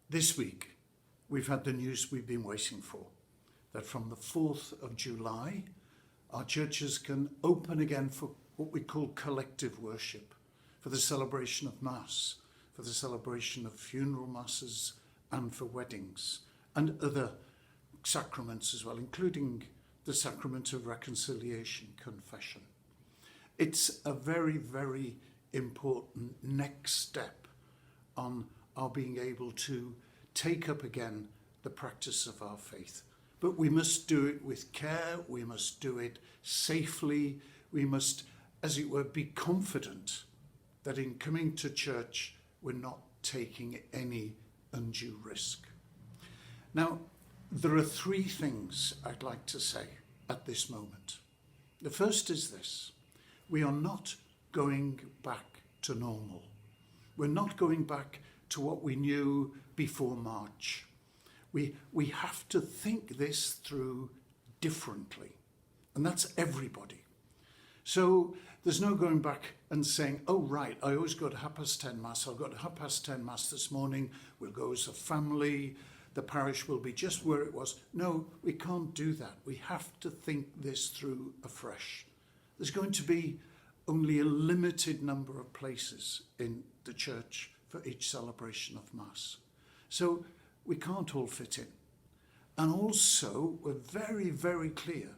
This week, we've had the news we've been waiting for, that from the 4th of July, our churches can open again for what we call collective worship, for the celebration of Mass, for the celebration of funeral masses, and for weddings, and other sacraments as well, including the sacrament of reconciliation, confession. It's a very, very important next step on our being able to take up again the practice of our faith. But we must do it with care, we must do it safely, we must, as it were, be confident that in coming to church, we're not taking any undue risk. Now, there are three things I'd like to say at this moment. The first is this: we are not going back to normal. We're not going back to what we knew before March. We have to think this through differently, and that's everybody. So there's no going back and saying, oh right, I always go to 10:30 Mass, I'll go to 10:30 Mass this morning, we'll go as a family, the parish will be just where it was. No, we can't do that. We have to think this through afresh. There's going to be only a limited number of places in the church for each celebration of Mass. So we can't all fit in. And also, we're very, very clear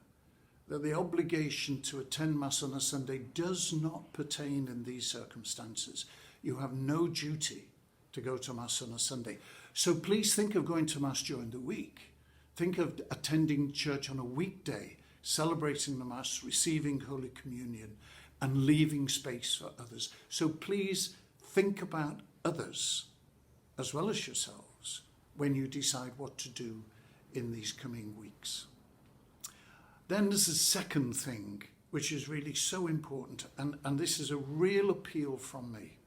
that the obligation to attend Mass on a Sunday does not pertain in these circumstances. You have no duty to go to Mass on a Sunday. So please think of going to Mass during the week. Think of attending church on a weekday, celebrating the Mass, receiving Holy Communion, and leaving space for others. So please think about others as well as yourselves when you decide what to do in these coming weeks. Then there's a second thing which is really so important, and this is a real appeal from me.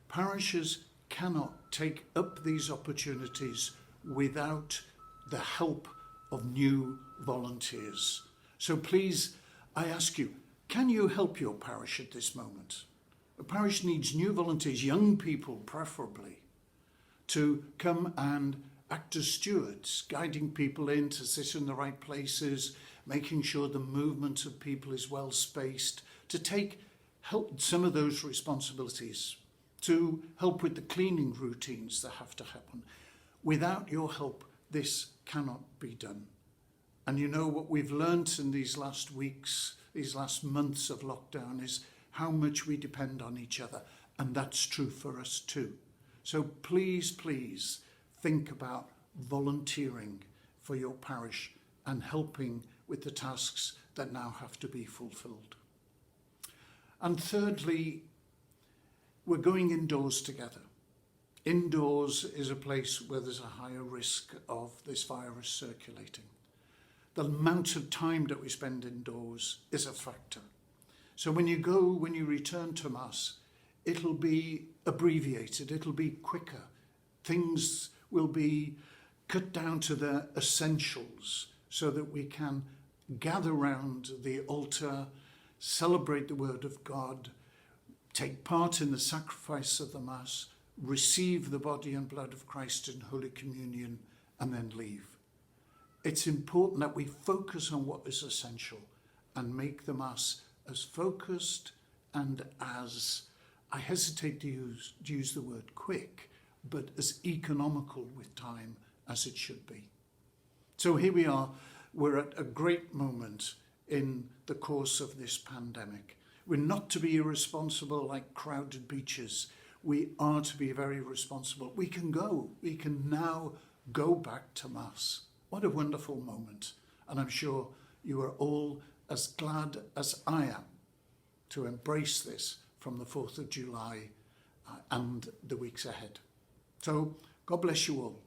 Parishes cannot take up these opportunities without the help of new volunteers. So please, I ask you, can you help your parish at this moment? A parish needs new volunteers, young people preferably, to come and act as stewards, guiding people in to sit in the right places, making sure the movement of people is well spaced, to help some of those responsibilities, to help with the cleaning routines that have to happen. Without your help, this cannot be done. And you know what we've learnt in these last weeks, these last months of lockdown, is how much we depend on each other. And that's true for us too. So please, please think about volunteering for your parish and helping with the tasks that now have to be fulfilled. And thirdly, we're going indoors together. Indoors is a place where there's a higher risk of this virus circulating. The amount of time that we spend indoors is a factor. So when you return to Mass, it'll be abbreviated, it'll be quicker. Things will be cut down to their essentials so that we can gather round the altar, celebrate the Word of God, take part in the sacrifice of the Mass, receive the body and blood of Christ in Holy Communion, and then leave. It's important that we focus on what is essential and make the Mass as focused and as, I hesitate to use the word quick, but as economical with time as it should be. So here we are, we're at a great moment in the course of this pandemic. We're not to be irresponsible like crowded beaches. We are to be very responsible. We can now go back to Mass. What a wonderful moment. And I'm sure you are all as glad as I am to embrace this from the 4th of July and the weeks ahead. So God bless you all.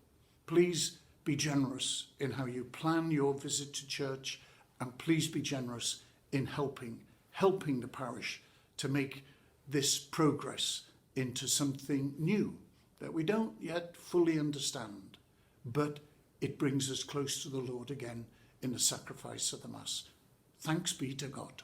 Please be generous in how you plan your visit to church, and please be generous in helping the parish to make this progress into something new that we don't yet fully understand, but it brings us close to the Lord again in the sacrifice of the Mass. Thanks be to God.